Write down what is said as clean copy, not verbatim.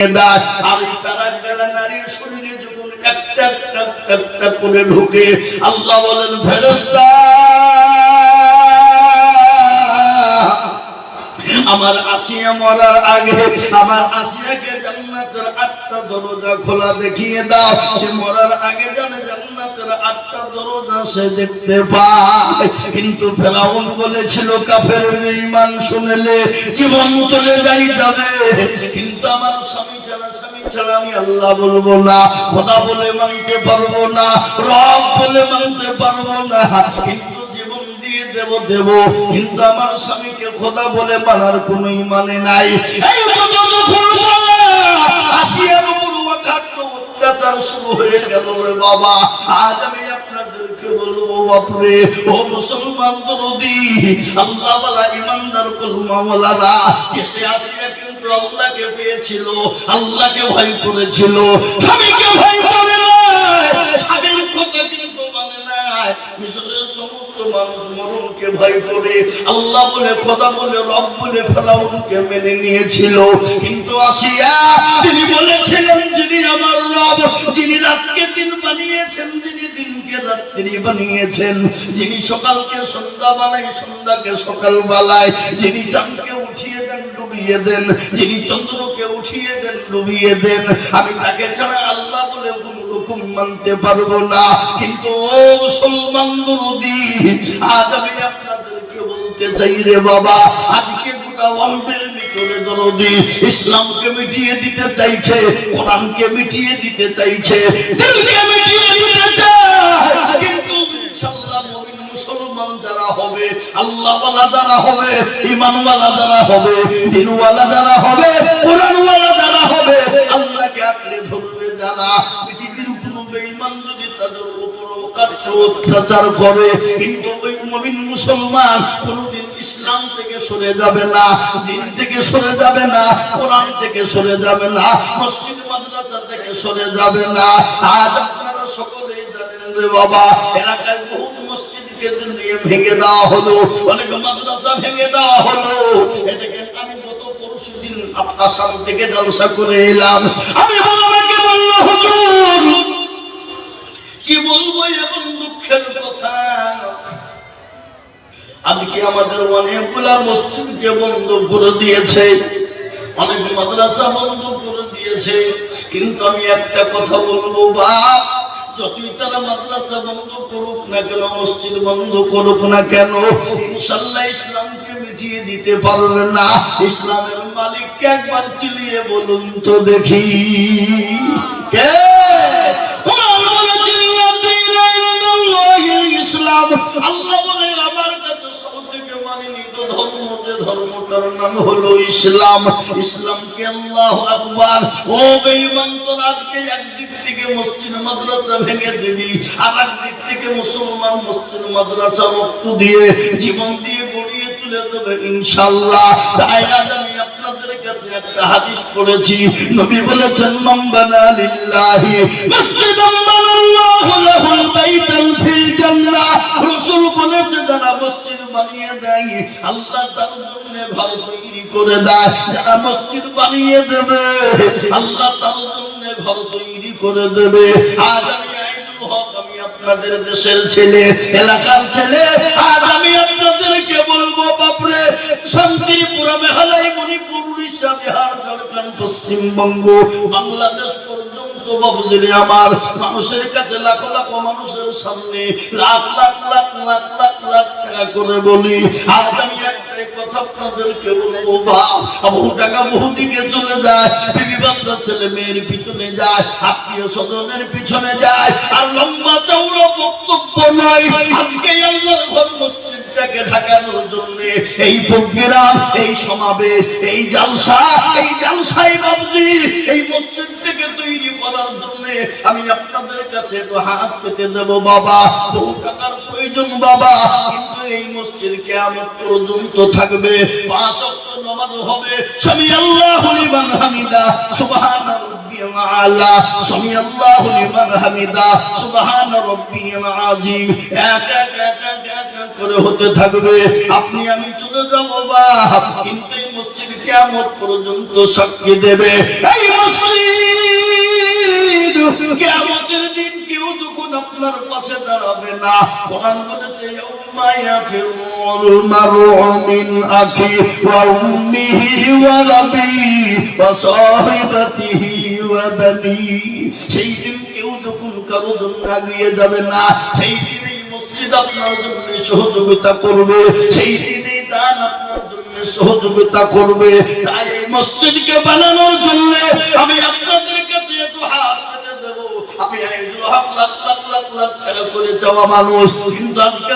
আর তারা গেলা নারীর শরীরে যখন একটা একটা করে ঢুকে আল্লাহ বলেন ফেরেশতা আমার আসিয়া মরার আগে আমার আসিয়াকে জান্নাতের 8টা দরজা খোলা দেখিয়ে দাও। সে মরার আগে জানে জান্নাতের 8টা দরজা সে দেখতে পায়। কিন্তু ফেরাউন বলেছিল কাফের বেঈমান শুনলে জীবন চলে যাবে, কিন্তু আমার স্বামী ছাড়া আমি আল্লাহ বলবো না, খোদা বলে মানতে পারবো না, রব বলে মানতে পারবো না, কিন্তু দেব কিন্তু আমার স্বামীকে খোদা বলে মানার কোন মানে নাই। এই আসিয়ার উপর অত্যাচার শুরু হয়ে গেল রে বাবা। আজ আমি আপনাদেরকে বলবো বাপরে ও মুসলমান দরদি আল্লাহ ওয়ালা ইমানদার কলমাওয়ালারা, এসে আসিয়া কিন্তু আল্লাহকে পেয়েছিল, আল্লাহকে ভয় করেছিল, স্বামীকে ভয় করে না, স্বামীর কথা কিন্তু মানে নাই। মিশরের সমস্ত মানুষ মরণকে ভয় করে আল্লাহ বলে খোদা বলে রব বলে ফেরাউনকে মেনে নিয়েছিল। কিন্তু আসিয়া তিনি বলেছিলেন যিনি আমার রব, যিনি রাতকে দিন বানিয়েছেন, যিনি দিনকে রাত্রি বানিয়েছেন, যিনি সকালকে সন্ধ্যা বানায় সন্ধ্যাকে সকাল বানায়, যিনি চাঁদকে উঠিয়ে দেন ডুবিয়ে দেন, যিনি চন্দ্রকে উঠিয়ে দেন ডুবিয়ে দেন, আমি তাকে ছাড়া আল্লাহ বলে কোনো রকম মানতে পারবো না। কিন্তু ও মুসলমান দরদি আজ আমি আপনাদেরকে বলতে চাই রে বাবা, আজকে গোটা ওয়ার্ল্ডের ভিতরে দরদি ইসলামকে মিটিয়ে দিতে চাইছে, কোরআনকে মিটিয়ে দিতে চাইছে, দিনকে মিটিয়ে দিতে চায়। কিন্তু ইনশাআল্লাহ মুমিন মুসলমান যারা হবে, আল্লাহওয়ালা যারা হবে, ঈমানওয়ালা যারা হবে, দ্বীনওয়ালা যারা হবে, কোরআনওয়ালা যারা হবে, আল্লাহকে আঁকড়ে ধরবে যারা, পৃথিবীর কোনো বেঈমান যদি তাদের উপর অত্যাচার করে কিন্তু ওই মুমিন মুসলমান কোনদিন ইসলাম থেকে সরে যাবে না, দিন থেকে সরে যাবে না, কোরআন থেকে সরে যাবে না, মসজিদ মাদ্রাসা থেকে সরে যাবে না। আজ আপনারা সকলেই জানেন রে বাবা, এলাকায় বহুত মসজিদকে নিয়ে ভেঙে দেওয়া হলো, অনেক মাদ্রাসা ভেঙে দেওয়া হলো। এটাকে আমি গত পরশুদিন আসাম থেকে জলসা করে এলাম। আমি আমাকে বলল হুজুর কি বলবো এমন দুঃখের কথা, আজকে আমাদের অনেকগুলা মসজিদকে বন্ধ করে দিয়েছে, অনেক মাদ্রাসা বন্ধ করে দিয়েছে। কিন্তু আমি একটা কথা বলবো বাপ, যতই তারা মাদ্রাসা বন্ধ করুক না কেন, মসজিদ বন্ধ করুক না কেন, ইনশাআল্লাহ ইসলামকে মিটিয়ে দিতে পারবে না। ইসলামের মালিককে একবার চিলিয়ে বলুন তো দেখি কে? ইসলাম আল্লাহ বলে আমার কাছে সবথেকে মানিত ধর্ম, যে ধর্মটার নাম হলো ইসলাম। ইসলামকে আল্লাহু আকবার। ও বেঈমান তোরা আজকে একদিক থেকে মসজিদ মাদ্রাসা ভেঙে দিবি, আর একদিক থেকে মুসলমান মসজিদ মাদ্রাসা রক্ত দিয়ে জীবন দিয়ে গড়িয়ে তুলে দেবে ইনশাআল্লাহ। তাই আজ আমি আপনাদের কাছে একটা হাদিস পড়েছি, নবী বলেছেন মান বানা লিল্লাহি মাসজিদান বানাল্লাহু লাহুল বাইতাল ফিল জান্নাহ। রাসূল বলেছে যারা মসজিদ বানিয়ে দেয় আল্লাহ তার জন্য ঘর তৈরি করে দেয়, যারা মসজিদ বানিয়ে দেবে আল্লাহ তার জন্য ঘর তৈরি করে দেবে। আজ আমি আইনুল হক, আমি আপনাদের দেশের ছেলে, এলাকার ছেলে, আজ আমি আপনাদেরকে বলবো বাপরে, শান্তিপুরা, মেঘালয়, মণিপুর, উড়িষ্যা, বিহার, ঝাড়খণ্ড, পশ্চিমবঙ্গ, বাংলাদেশ পর্যন্ত বাবুজিরে আমার মানুষের কাছে লাখ লাখ মানুষের সামনে লাখ লাখ লাখ লাখ লাখ লাখ টাকা করে বলি। আজ আমি একটাই কথা আপনাদেরকে বলবো বাপ, বহু টাকা বহু দিকে চলে যায়, বিবি বাচ্চা ছেলে মেয়ের পিছনে যায়, আত্মীয় স্বজনের পিছনে যায়, আর লম্বা চওড়া বক্তব্য নয়। আজকে আল্লাহর ঘর মসজিদটাকে ঢাকানোর জন্য এই প্রোগ্রাম, এই সমাবেশ, এই জালসা, এই জালসাই বাবুজি এই মসজিদটাকে তৈরি করার জন্য আমি আপনাদের কাছে একটু হাত পেতে দেব বাবা। বহু টাকার প্রয়োজন বাবা, কিন্তু এই মসজিদ কিয়ামত পর্যন্ত থাকবে। 5 ওয়াক্ত নামাজ হবে, সামি আল্লাহু লিমান হামিদা, সুবহান রাব্বিয়াল আলা, সামি আল্লাহু লিমান হামিদা, সুবহান রাব্বিয়াল আযীম, এক এক এক এক করে হতে থাকবে। আপনি আমি চলে যাব বাবা, কিন্তু এই মসজিদ কিয়ামত পর্যন্ত সাক্ষী দেবে। এই মসজিদ কিয়ামতের দিন কেউ যখন আপনার পাশে দাঁড়াবে না, কোরআন বলেছে ইয়াউমা ইয়াফিরুল মারউ মিন আখি ওয়া উম্মিহি ওয়া আবিহি ওয়া সাহিবাতিহি ওয়া বানি। সেই দিন কেউ যখন কারো জন্য আগিয়ে যাবে না, সেই দিনই মসজিদ আপনার জন্য সহযোগিতা করবে, সেই দিনই দান আপনার জন্য সহযোগিতা করবে। তাই এই মসজিদকে বানানোর জন্য আমি আপনাদের কাছে একটু হাত পেতে দেব। আমি এই লাখ লাখ লাখ লাখ লাখ টাকা করে চাওয়া মানুষ, কিন্তু আজকে